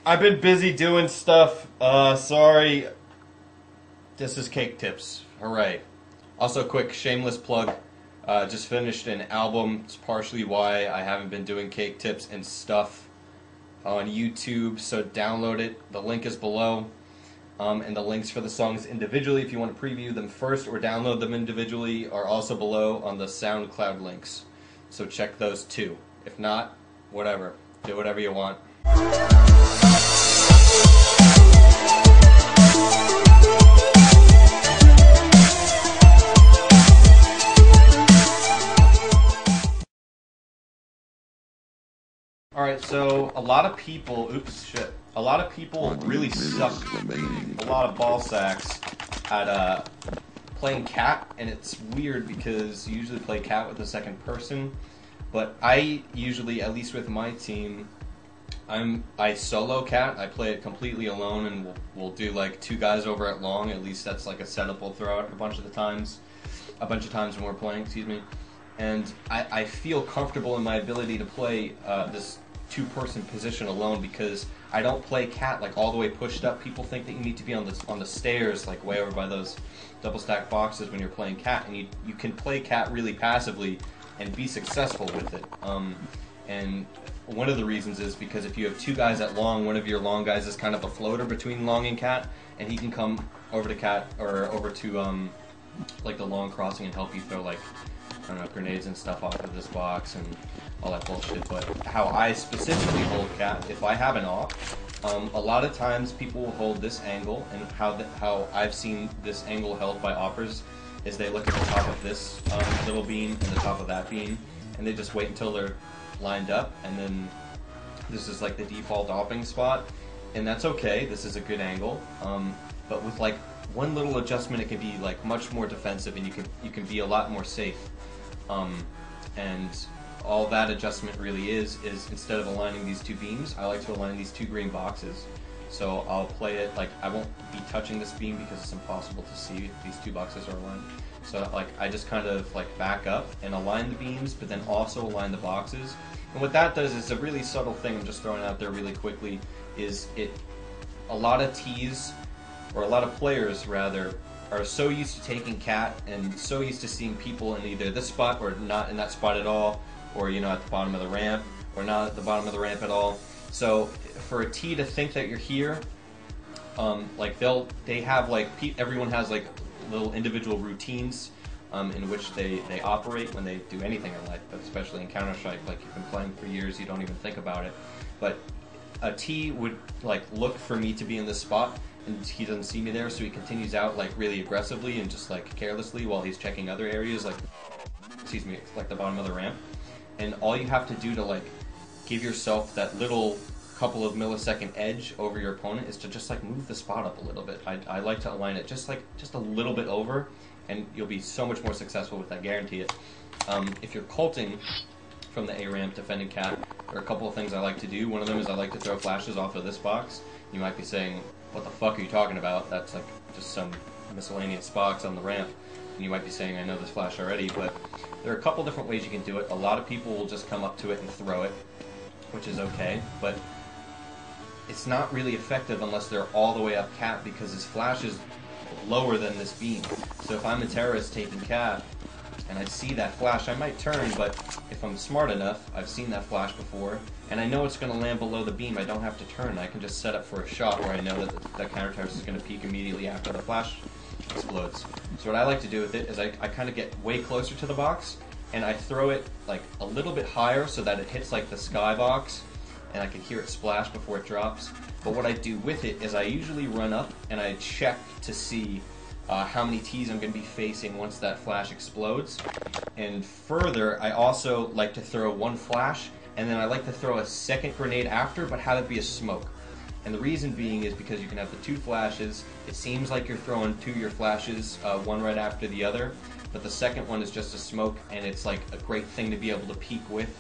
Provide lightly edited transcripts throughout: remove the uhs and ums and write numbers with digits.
I've been busy doing stuff. Sorry. This is Cake Tips. Hooray. Also, quick shameless plug. Just finished an album. It's partially why I haven't been doing Cake Tips and stuff on YouTube. So download it. The link is below. And the links for the songs individually, if you want to preview them first or download them individually, are also below on the SoundCloud links. So check those too. If not, whatever. Do whatever you want. Alright, so a lot of people, a lot of people really suck a lot of ball sacks at playing cat, and it's weird because you usually play cat with the second person, but I usually, at least with my team, I solo cat. I play it completely alone, and we'll do like two guys over at long. At least that's like a setup we'll throw out a bunch of times when we're playing, excuse me. And I feel comfortable in my ability to play this two-person position alone because I don't play cat like all the way pushed up. People think that you need to be on the stairs, like way over by those double stack boxes when you're playing cat, and you can play cat really passively and be successful with it. And one of the reasons is because if you have two guys at long, one of your long guys is kind of a floater between long and cat, and he can come over to cat or over to like the long crossing and help you throw like, I don't know, grenades and stuff off of this box and all that bullshit. But how I specifically hold cat, if I have an off, a lot of times people will hold this angle, and how I've seen this angle held by offers is they look at the top of this little beam and the top of that beam, and they just wait until they're lined up, and then this is like the default opping spot, and that's okay. This is a good angle, but with like one little adjustment, it can be like much more defensive, and you can be a lot more safe. And all that adjustment really is instead of aligning these two beams, I like to align these two green boxes. So I'll play it like I won't be touching this beam because it's impossible to see if these two boxes are aligned. So like I just kind of like back up and align the beams, but then also align the boxes. And what that does is a really subtle thing I'm just throwing out there really quickly, is a lot of tees, or a lot of players rather, are so used to taking cat and so used to seeing people in either this spot or not in that spot at all, or you know, at the bottom of the ramp, or not at the bottom of the ramp at all. So for a tee to think that you're here, like they have like everyone has like little individual routines in which they operate when they do anything in life, but especially in Counter-Strike, like you've been playing for years, you don't even think about it. But a tee would like look for me to be in this spot, and he doesn't see me there, so he continues out like really aggressively and just like carelessly while he's checking other areas, like, excuse me, like the bottom of the ramp. And all you have to do to like give yourself that little couple of millisecond edge over your opponent is to just like move the spot up a little bit. I like to align it just a little bit over, and you'll be so much more successful with that, guarantee it. If you're culting from the A ramp defending cat, there are a couple of things I like to do. One of them is I like to throw flashes off of this box. You might be saying, what the fuck are you talking about? That's like just some miscellaneous box on the ramp. And you might be saying, I know this flash already, but there are a couple different ways you can do it. A lot of people will just come up to it and throw it, which is okay, but it's not really effective unless they're all the way up cat, because his flash is lower than this beam. So if I'm a terrorist taking cat and I see that flash, I might turn, but if I'm smart enough, I've seen that flash before, and I know it's going to land below the beam, I don't have to turn. I can just set up for a shot where I know that that counter terrorist is going to peek immediately after the flash explodes. So what I like to do with it is I kind of get way closer to the box, and I throw it like a little bit higher so that it hits like the sky box, and I can hear it splash before it drops. But what I do with it is I usually run up and I check to see how many tees I'm going to be facing once that flash explodes. And further, I also like to throw one flash, and then I like to throw a second grenade after, but have it be a smoke. And the reason being is because you can have the two flashes. It seems like you're throwing two of your flashes, one right after the other, but the second one is just a smoke, and it's like a great thing to be able to peek with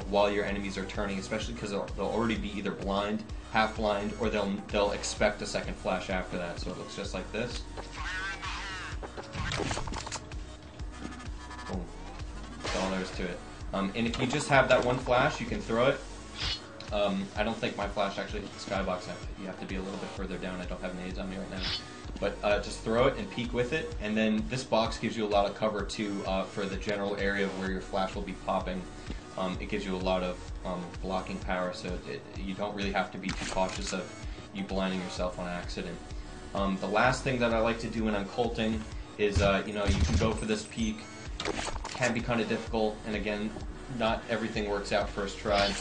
while your enemies are turning, especially because they'll already be either blind, half blind, or they'll expect a second flash after that. So it looks just like this. Boom. That's all there is to it. And if you just have that one flash, you can throw it, I don't think my flash actually hit the skybox. You have to be a little bit further down. I don't have nades on me right now. But just throw it and peek with it, and then this box gives you a lot of cover too for the general area of where your flash will be popping. It gives you a lot of blocking power, so you don't really have to be too cautious of you blinding yourself on accident. The last thing that I like to do when I'm colting is, you know, you can go for this peek. Can be kind of difficult, and again, not everything works out first try,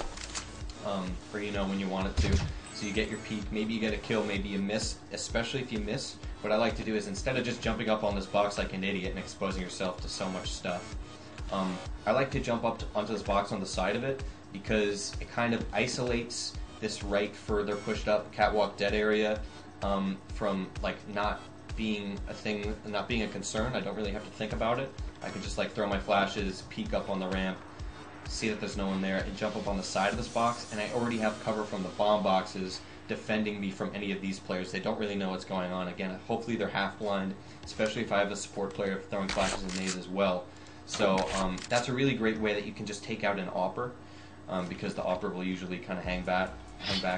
or you know when you want it to. So you get your peek, maybe you get a kill, maybe you miss. Especially if you miss, what I like to do is instead of just jumping up on this box like an idiot and exposing yourself to so much stuff, I like to jump up onto this box on the side of it, because it kind of isolates this right further pushed up catwalk dead area from like not being a thing, not being a concern. I don't really have to think about it. I can just like throw my flashes, peek up on the ramp, see that there's no one there, and jump up on the side of this box, and I already have cover from the bomb boxes defending me from any of these players. They don't really know what's going on. Again, hopefully they're half blind, especially if I have a support player throwing flashes and nades as well. So that's a really great way that you can just take out an AWPer, because the AWPer will usually kind of hang back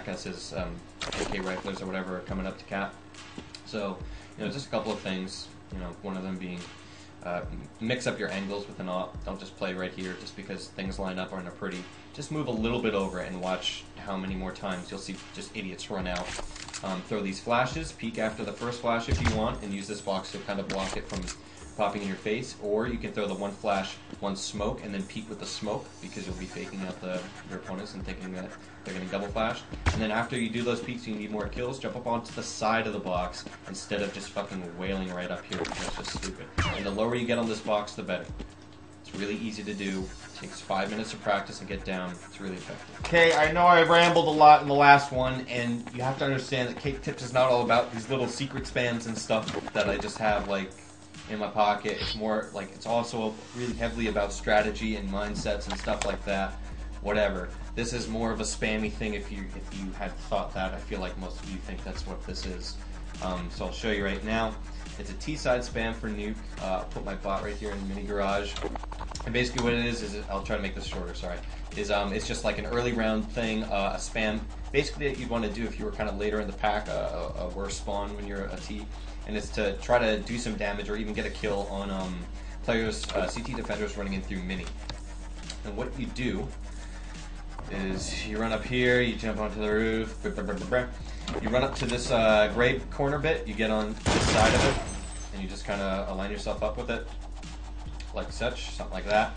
as his AK riflers or whatever are coming up to cap. So, you know, just a couple of things, you know, one of them being mix up your angles with an AWP. Don't just play right here just because things line up aren't pretty. Just move a little bit over it and watch how many more times you'll see just idiots run out. Throw these flashes, peek after the first flash if you want, and use this box to kind of block it from popping in your face. Or you can throw the one flash, one smoke, and then peek with the smoke, because you'll be faking out your opponents and thinking that they're getting double flashed. And then after you do those peeks, you need more kills, jump up onto the side of the box instead of just fucking wailing right up here, because that's just stupid. And the lower you get on this box, the better. It's really easy to do. It takes 5 minutes of practice and get down. It's really effective. Okay, I know I rambled a lot in the last one, and you have to understand that Cake Tips is not all about these little secret spams and stuff that I just have like in my pocket. It's more like, it's also really heavily about strategy and mindsets and stuff like that. Whatever. This is more of a spammy thing if you had thought that. I feel like most of you think that's what this is. So I'll show you right now. It's a T-side spam for nuke. I'll put my bot right here in mini garage. And basically what it is I'll try to make this shorter, sorry, it's just like an early round thing, a spam, basically that you'd want to do if you were kind of later in the pack, a worse spawn when you're a T, and it's to try to do some damage or even get a kill on players, CT defenders running in through mini. And what you do is you run up here, you jump onto the roof, you run up to this gray corner bit, you get on this side of it, and you just kind of align yourself up with it, like such, something like that.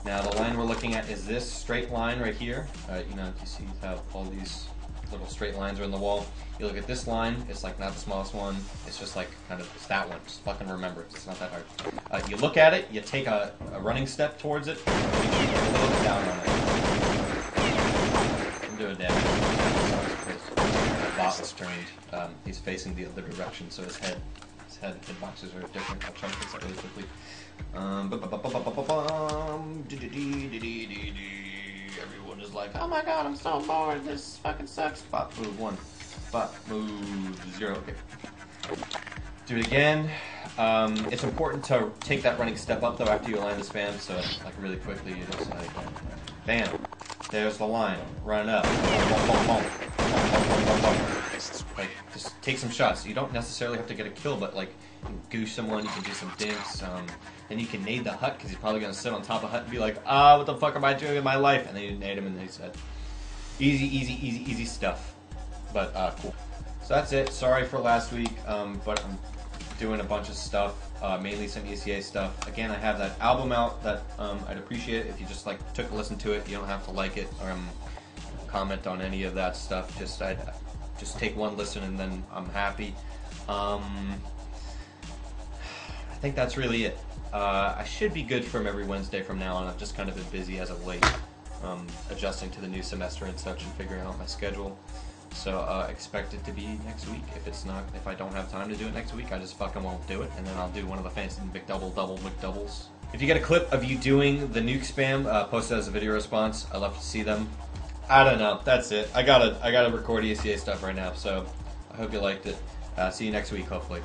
Now the line we're looking at is this straight line right here. You know, you see how all these little straight lines are in the wall. You look at this line, it's like not the smallest one, it's just like kind of, it's that one, just fucking remember it, it's not that hard. You look at it, you take a running step towards it, and you keep a little bit down on it. I'm doing damage. The bot was turned, he's facing the other direction, so his hitboxes are different. I'll try to fix that really quickly. Everyone is like, oh my god, I'm so bored, this fucking sucks. Bot move 1. Bot move 0. Okay. Do it again. It's important to take that running step up though after you align the spam, so like really quickly you just like, bam, there's the line, run up, like just take some shots. You don't necessarily have to get a kill, but like you can goose someone, you can do some dinks, then you can nade the hut because he's probably gonna sit on top of hut and be like, what the fuck am I doing in my life? And then you nade him and then he said, easy stuff, but cool. So that's it. Sorry for last week, but I'm doing a bunch of stuff, mainly some ECA stuff. Again, I have that album out that I'd appreciate it if you just like took a listen to it. You don't have to like it or comment on any of that stuff. I'd just take one listen and then I'm happy. I think that's really it. I should be good from every Wednesday from now on. I've just kind of been busy as of late, adjusting to the new semester and such and figuring out my schedule. So expect it to be next week. If I don't have time to do it next week, I just fucking won't do it, and then I'll do one of the fancy McDoubles. If you get a clip of you doing the nuke spam, post it as a video response. I love to see them. I don't know. That's it. I gotta record ECA stuff right now. So I hope you liked it. See you next week, hopefully.